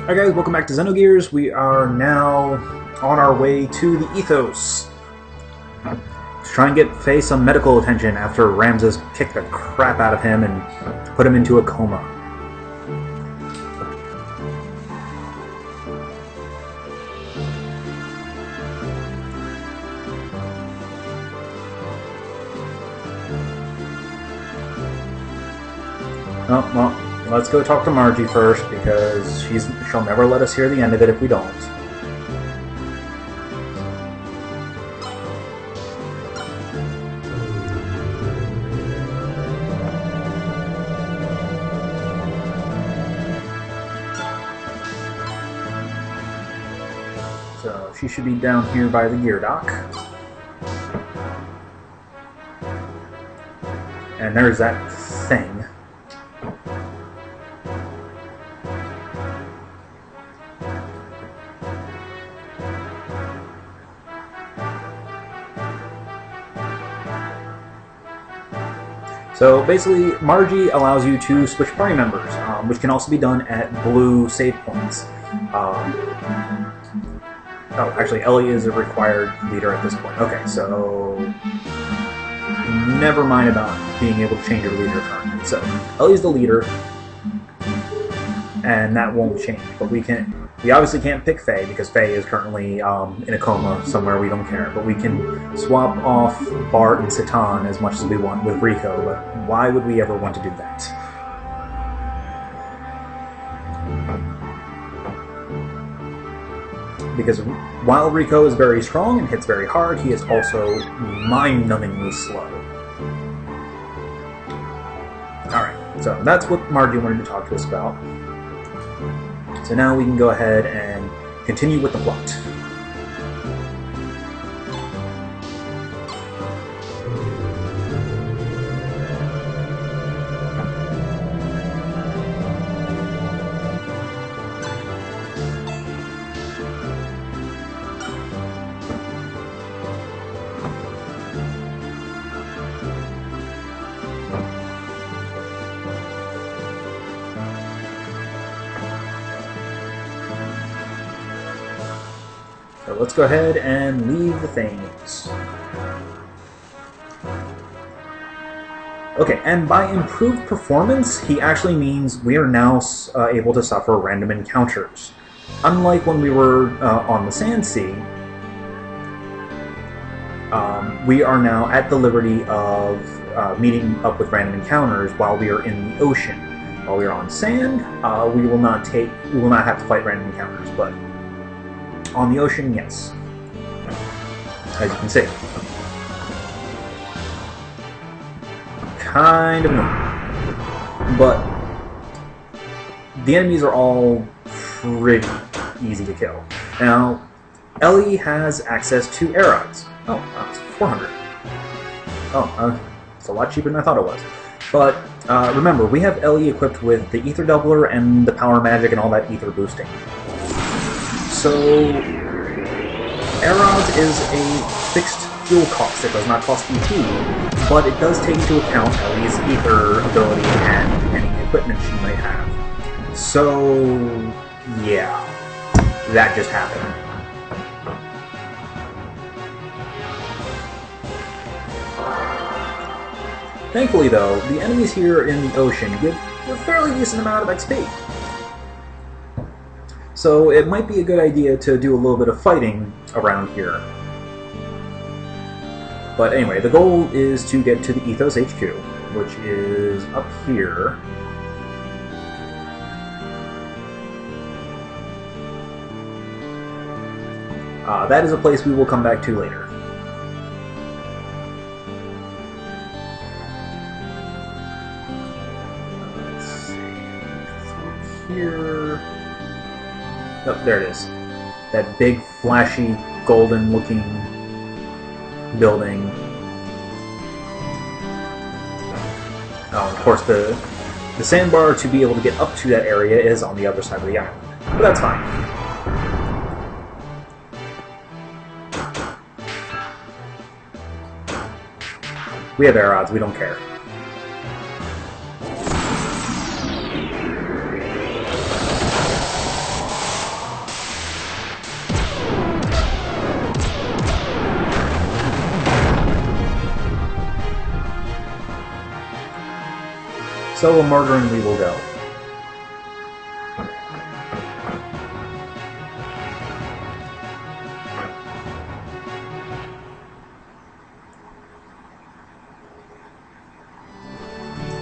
Hi guys, welcome back to Xenogears. We are now on our way to the Ethos. Let's try and get Faye some medical attention after Ramses kicked the crap out of him and put him into a coma. Oh, well. Let's go talk to Margie first, because she'll never let us hear the end of it if we don't. So she should be down here by the gear dock. And there's that thing. So basically, Margie allows you to switch party members, which can also be done at blue save points. Oh, actually, Ellie is a required leader at this point. Okay, so never mind about being able to change your leader currently. So Ellie's the leader, and that won't change. But we obviously can't pick Faye because Faye is currently in a coma somewhere. We don't care. But we can swap off Bart and Satan as much as we want with Rico. But why would we ever want to do that? Because while Rico is very strong and hits very hard, he is also mind-numbingly slow. Alright, so that's what Margie wanted to talk to us about. So now we can go ahead and continue with the plot. So let's go ahead and leave the things. Okay, and by improved performance, he actually means we are now able to suffer random encounters. Unlike when we were on the Sand Sea, we are now at the liberty of meeting up with random encounters while we are in the ocean. While we are on sand, we will not have to fight random encounters, but on the ocean, yes. As you can see. Kind of annoying. But the enemies are all pretty easy to kill. Now, Ellie has access to air rods. Oh, it's 400. Oh, it's a lot cheaper than I thought it was. But remember, we have Ellie equipped with the ether doubler and the power magic and all that ether boosting. So, air rods is a fixed fuel cost. It does not cost EP, but it does take into account Ellie's ether ability and any equipment she might have. So, yeah, that just happened. Thankfully, though, the enemies here in the ocean give a fairly decent amount of XP. So it might be a good idea to do a little bit of fighting around here. But anyway, the goal is to get to the Ethos HQ, which is up here. That is a place we will come back to later. Let's see. Here. Oh, there it is. That big, flashy, golden-looking building. Oh, of course, the sandbar to be able to get up to that area is on the other side of the island. But that's fine. We have air odds, we don't care. So a murdering we will go.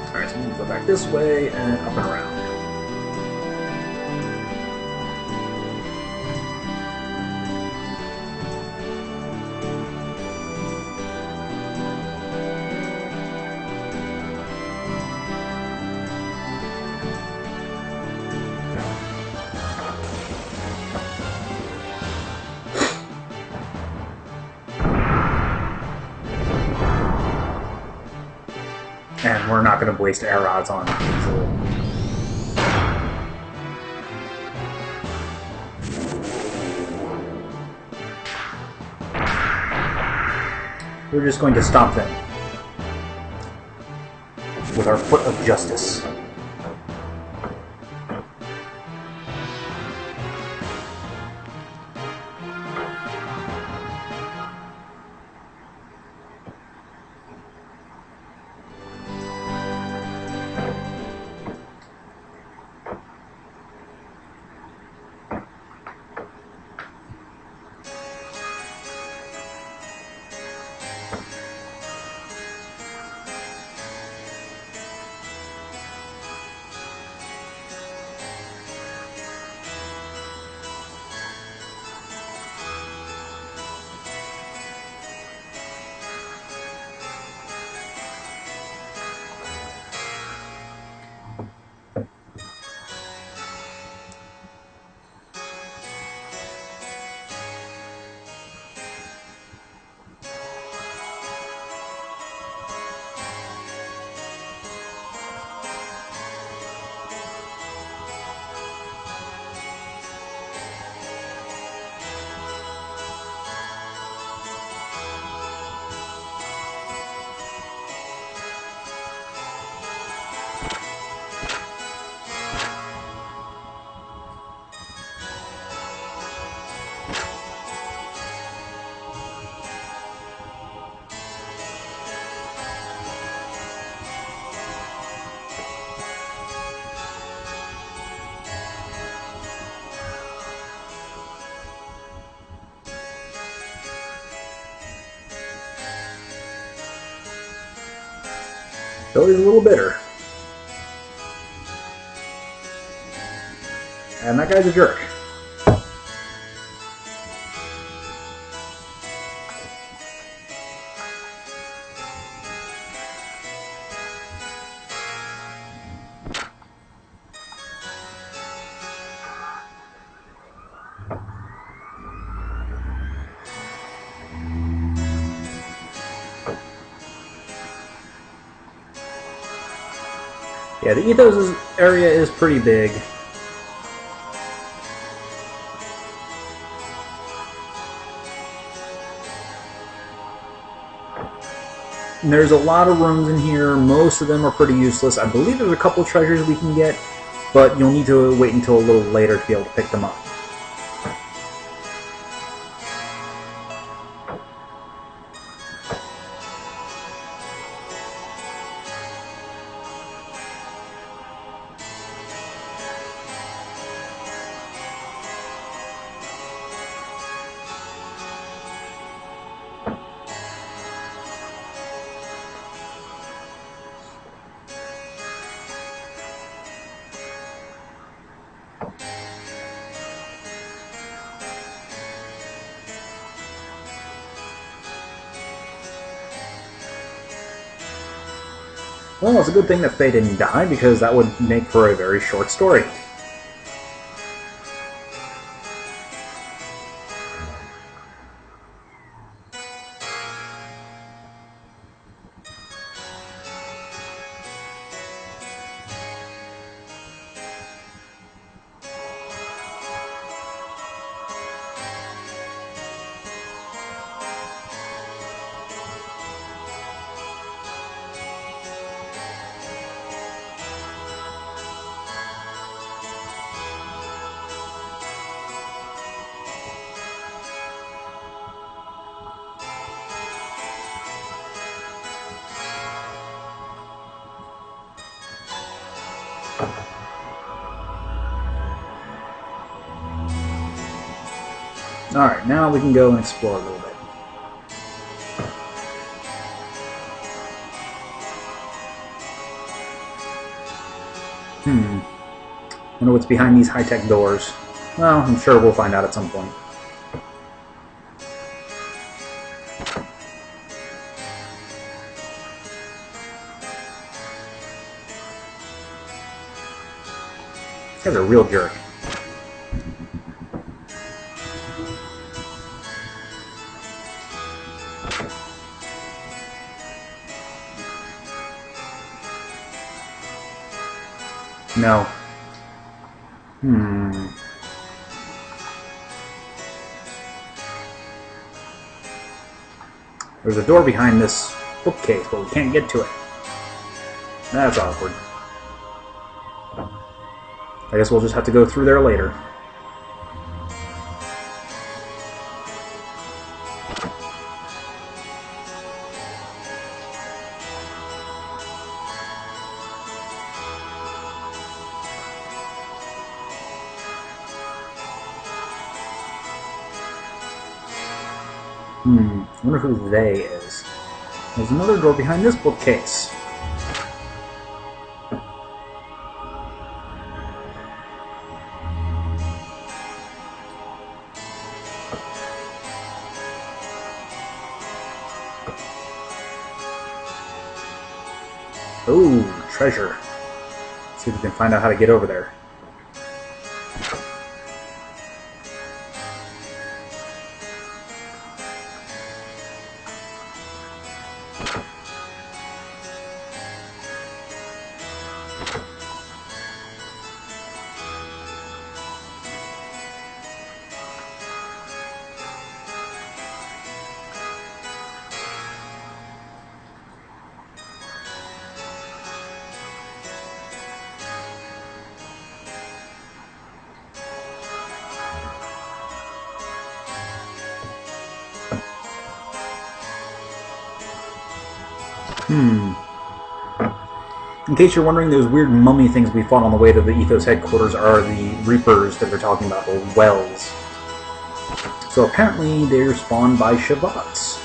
Alright, so we'll go back this way and up and around. And we're not going to waste air rods on Diesel. We're just going to stomp them with our foot of justice. Billy's a little bitter. And that guy's a jerk. Yeah, the Ethos area is pretty big. And there's a lot of rooms in here. Most of them are pretty useless. I believe there's a couple of treasures we can get, but you'll need to wait until a little later to be able to pick them up. Well, it's a good thing that Faye didn't die, because that would make for a very short story. Alright, now we can go and explore a little bit. Wonder what's behind these high-tech doors. Well, I'm sure we'll find out at some point. This guy's a real jerk. No. There's a door behind this bookcase, but we can't get to it. That's awkward. I guess we'll just have to go through there later. I wonder who they is. There's another door behind this bookcase. Ooh, treasure. Let's see if we can find out how to get over there. In case you're wondering, those weird mummy things we fought on the way to the Ethos headquarters are the Reapers that they're talking about, or Wells. So apparently they're spawned by Shavats.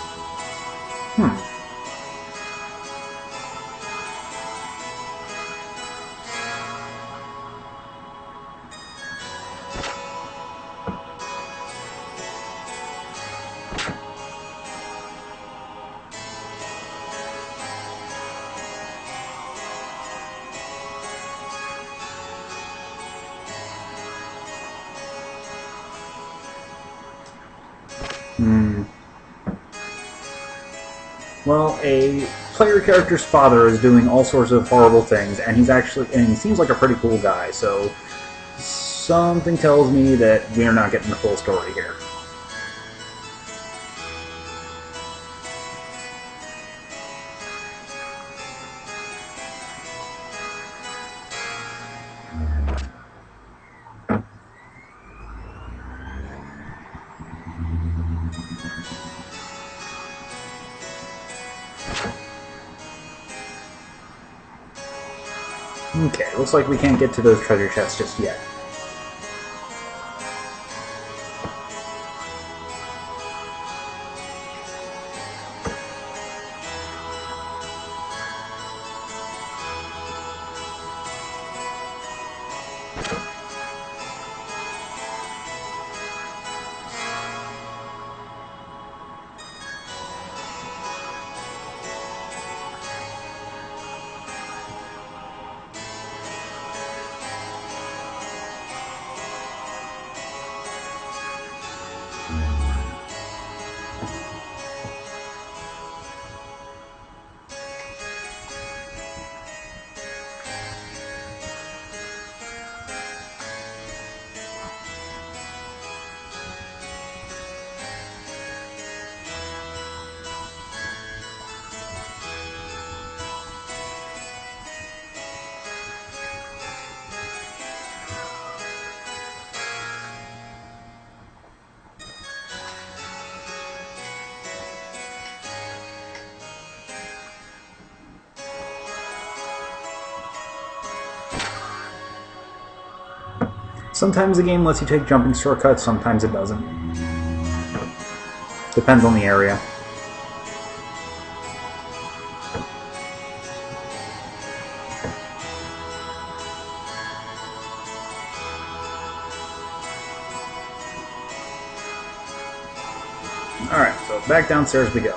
Well, a player character's father is doing all sorts of horrible things, and he seems like a pretty cool guy, so something tells me that we're not getting the full story here. Okay, looks like we can't get to those treasure chests just yet. Sometimes the game lets you take jumping shortcuts, sometimes it doesn't. Depends on the area. Alright, so back downstairs we go.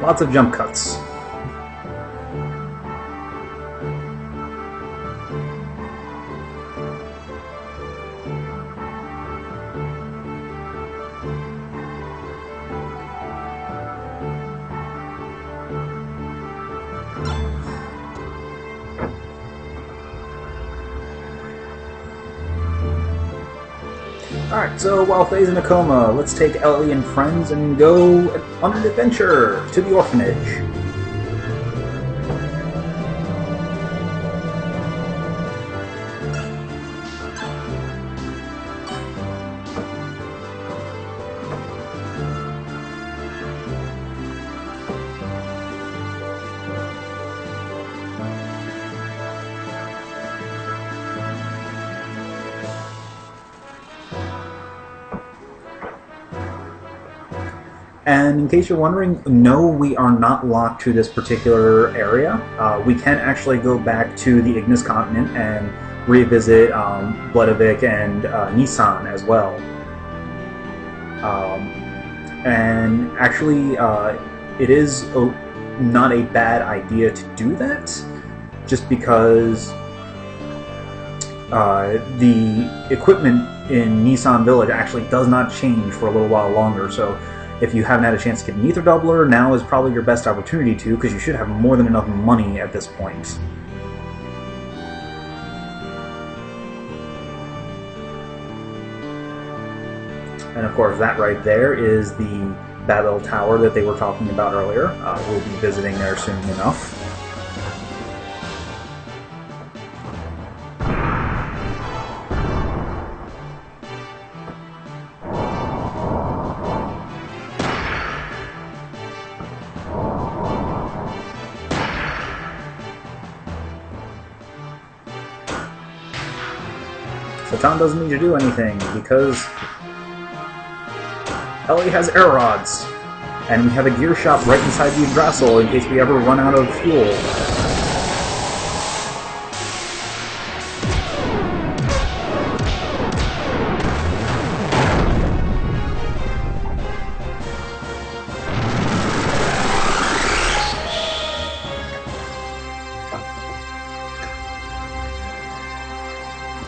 Lots of jump cuts. Alright, so while Faye's in a coma, let's take Ellie and friends and go on an adventure to the orphanage. And in case you're wondering, no, we are not locked to this particular area. We can actually go back to the Ignis continent and revisit Bloodovik and Nissan as well. And actually, it is not a bad idea to do that, just because the equipment in Nissan Village actually does not change for a little while longer, so if you haven't had a chance to get an ether doubler, now is probably your best opportunity to, because you should have more than enough money at this point. And of course, that right there is the Babel Tower that they were talking about earlier. We'll be visiting there soon enough. So Tom doesn't need to do anything, because Ellie has air rods, and we have a gear shop right inside the Yggdrasil in case we ever run out of fuel.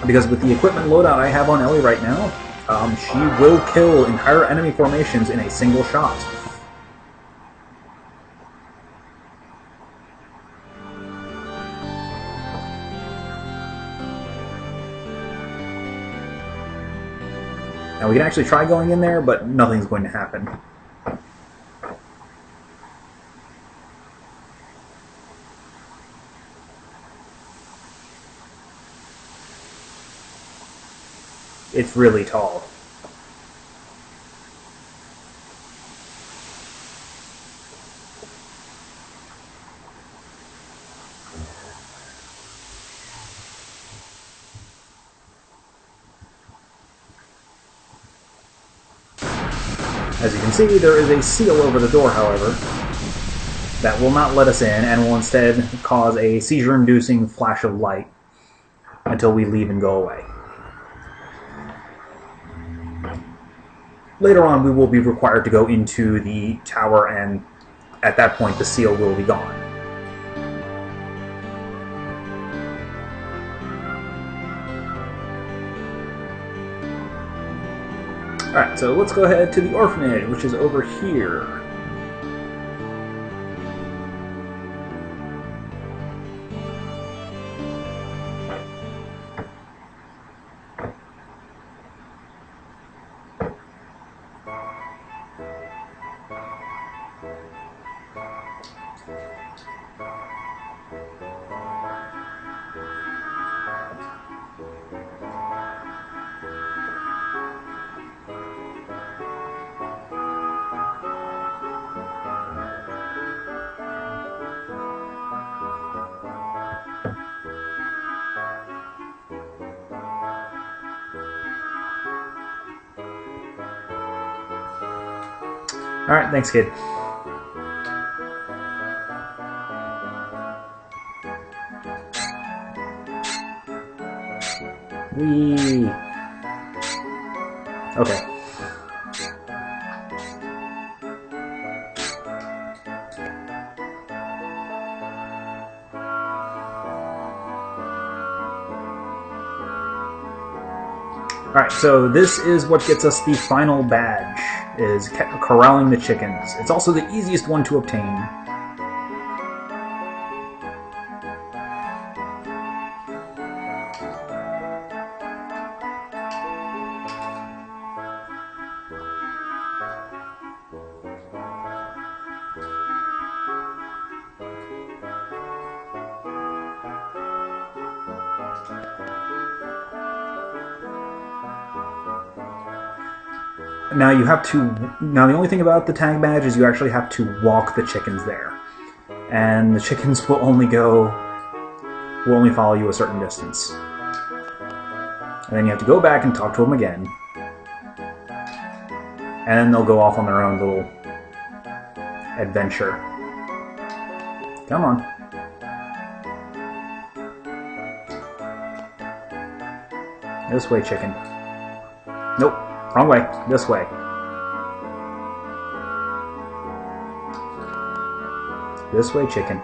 Because with the equipment loadout I have on Ellie right now, she will kill entire enemy formations in a single shot. Now we can actually try going in there, but nothing's going to happen. It's really tall. As you can see, there is a seal over the door, however, that will not let us in and will instead cause a seizure-inducing flash of light until we leave and go away. later on we will be required to go into the tower, and at that point the seal will be gone. Alright, so let's go ahead to the orphanage, which is over here. Alright, thanks, kid. Whee! Okay. Alright, so this is what gets us the final badge, is corralling the chickens. It's also the easiest one to obtain. Now you have to. Now the only thing about the tag badge is you actually have to walk the chickens there, and the chickens will only follow you a certain distance, and then you have to go back and talk to them again, and then they'll go off on their own little adventure. Come on. This way, chicken. Nope. Wrong way. This way. This way, chicken.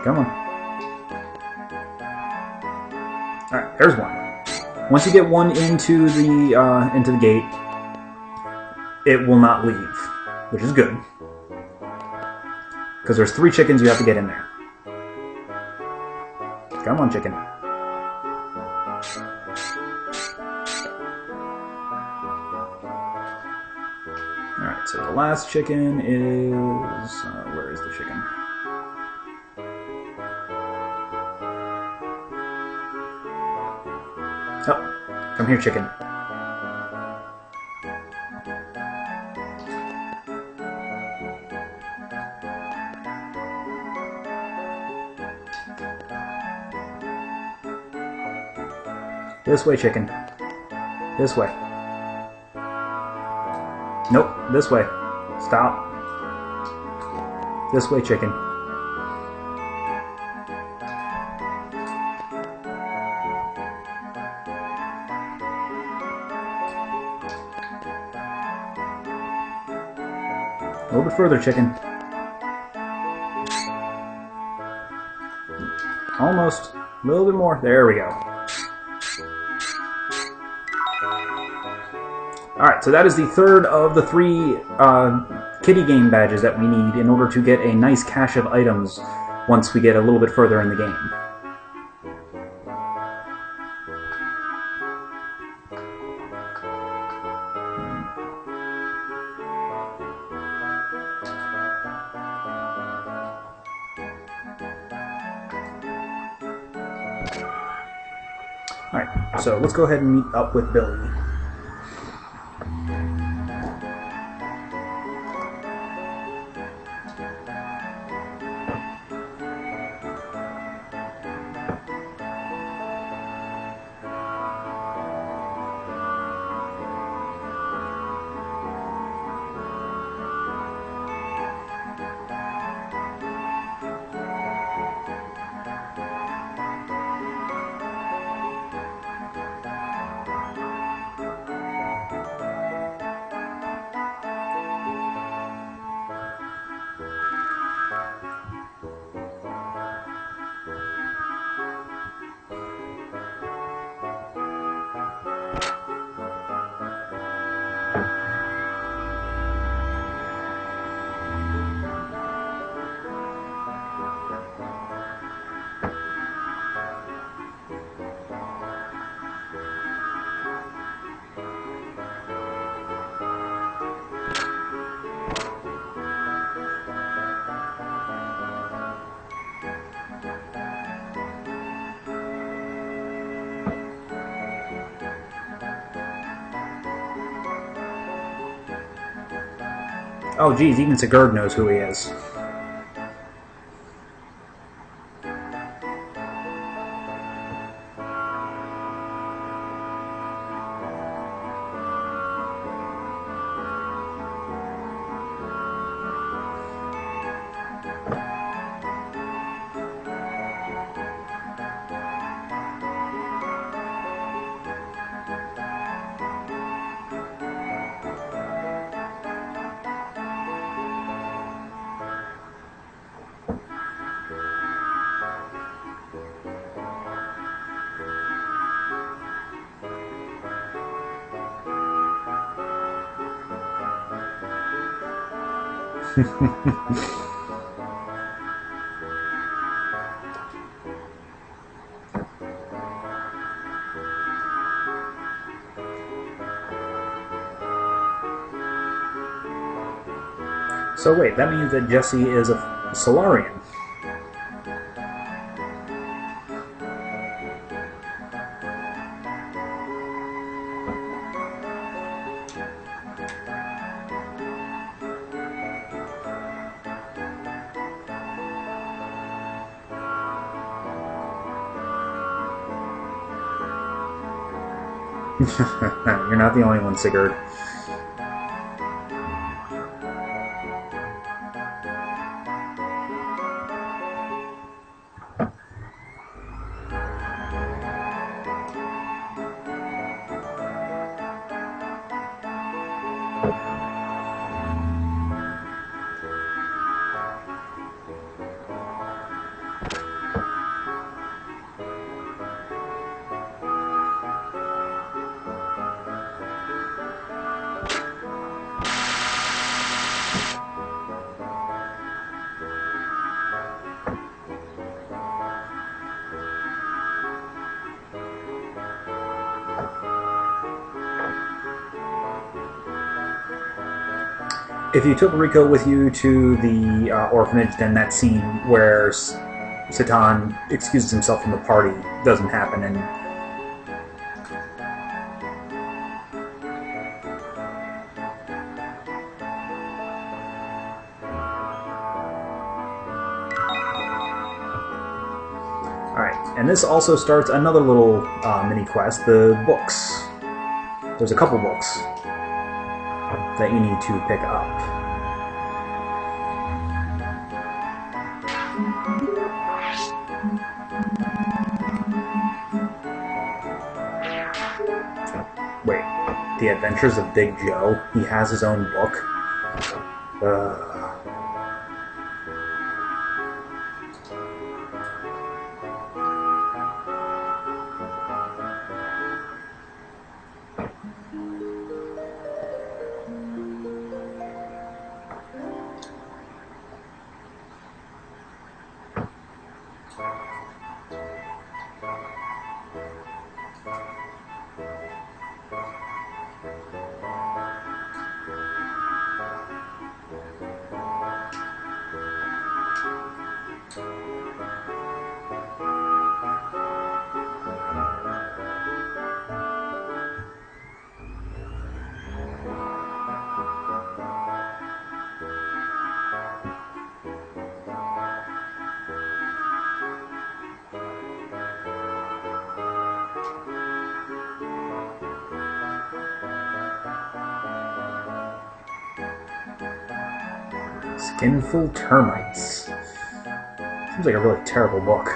Come on. Alright, there's one. Once you get one into the gate, it will not leave, which is good. Because there's 3 chickens you have to get in there. Come on, chicken. Alright, so the last chicken is... where is the chicken? Oh, come here, chicken. This way, chicken. This way. Nope, this way. Stop. This way, chicken. A little bit further, chicken. Almost. A little bit more. There we go. Alright, so that is the third of the 3 kitty game badges that we need in order to get a nice cache of items once we get a little bit further in the game. Alright, so let's go ahead and meet up with Billy. Oh, geez, even Sigurd knows who he is. So wait, that means that Jesse is a Solarian. You're not the only one, Sigurd. If you took Rico with you to the orphanage, then that scene where Satan excuses himself from the party doesn't happen, and alright, and this also starts another little mini quest, the books. There's a couple books that you need to pick up. Wait, The Adventures of Big Joe? He has his own book? Skinful Termites. Seems like a really terrible book.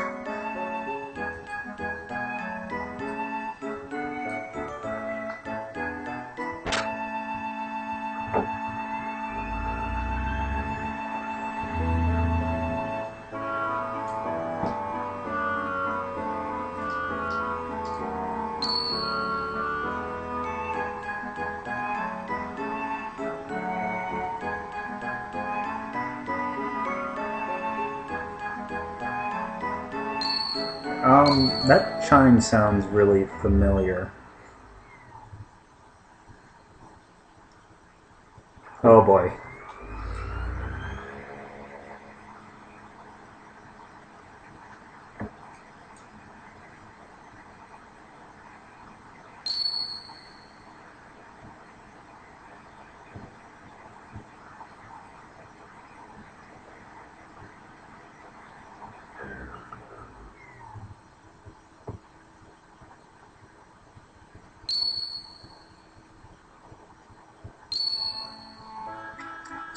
That chime sounds really familiar. Oh boy.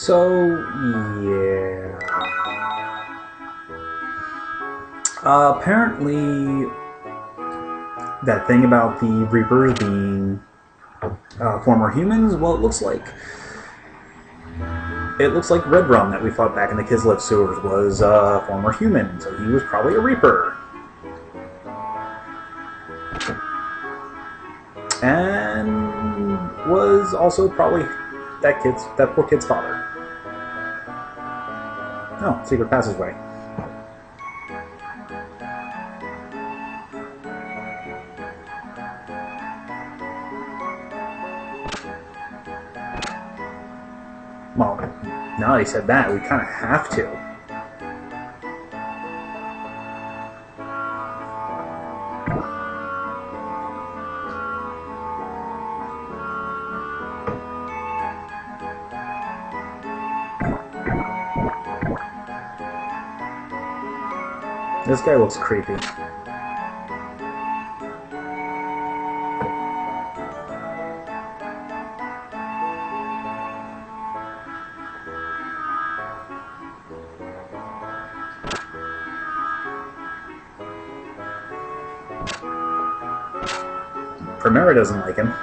So, yeah. Apparently, that thing about the Reapers being former humans, well, it looks like Red Rum that we fought back in the Kislev sewers was a former human, so he was probably a Reaper. And was also probably that poor kid's father. Oh, secret passageway. Well, now that he said that, we kind of have to. This guy looks creepy. Primera doesn't like him.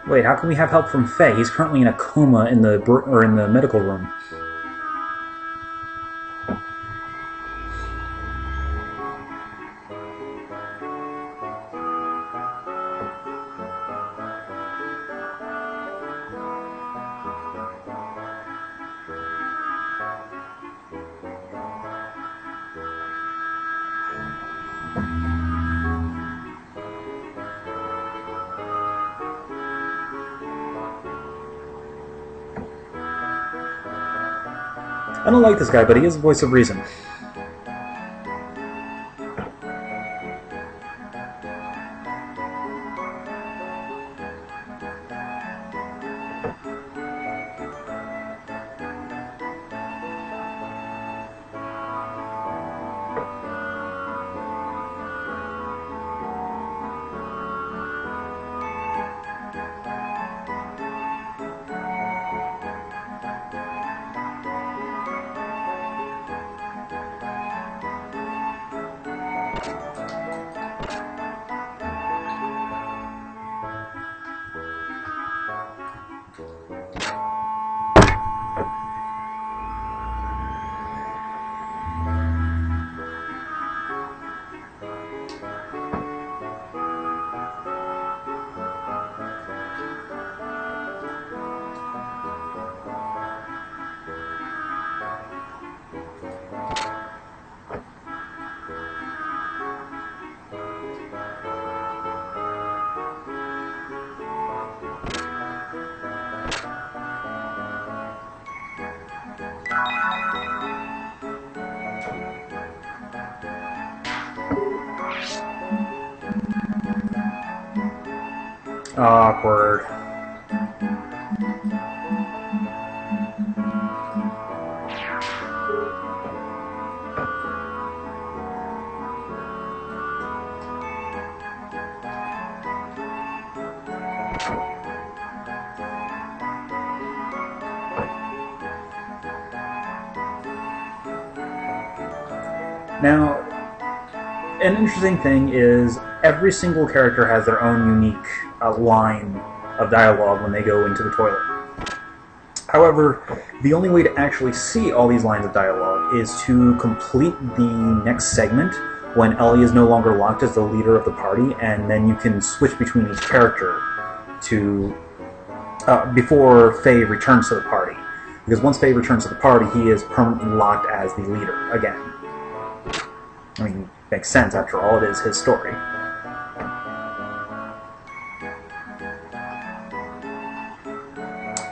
Wait, how can we have help from Faye? He's currently in a coma in the medical room. I don't like this guy, but he is a voice of reason. Awkward. Now, an interesting thing is every single character has their own unique line of dialogue when they go into the toilet. However, the only way to actually see all these lines of dialogue is to complete the next segment when Ellie is no longer locked as the leader of the party, and then you can switch between each character to before Faye returns to the party. Because once Faye returns to the party, he is permanently locked as the leader again. I mean, makes sense after all, it is his story.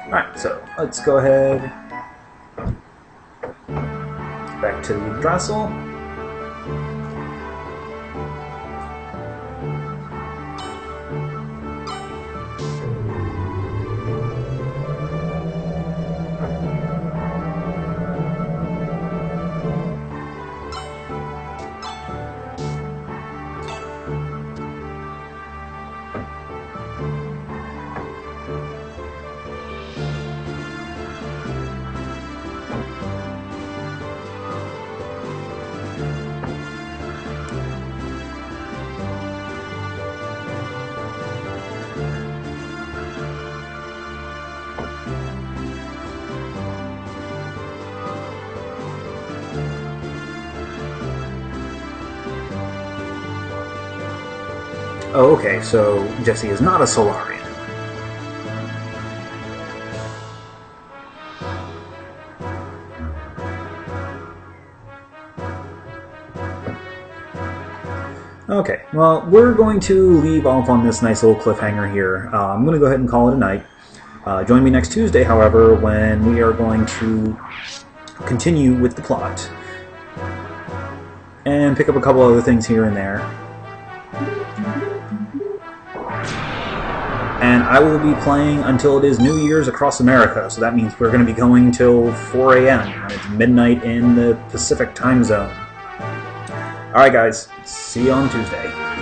Alright, so let's go ahead back to the Yggdrasil. Oh, okay, so Jesse is not a Solarian. Okay, well, we're going to leave off on this nice little cliffhanger here. I'm going to go ahead and call it a night. Join me next Tuesday, however, when we are going to continue with the plot and pick up a couple other things here and there. And I will be playing until it is New Year's across America, so that means we're going to be going till 4 a.m. and it's midnight in the Pacific time zone. Alright guys, see you on Tuesday.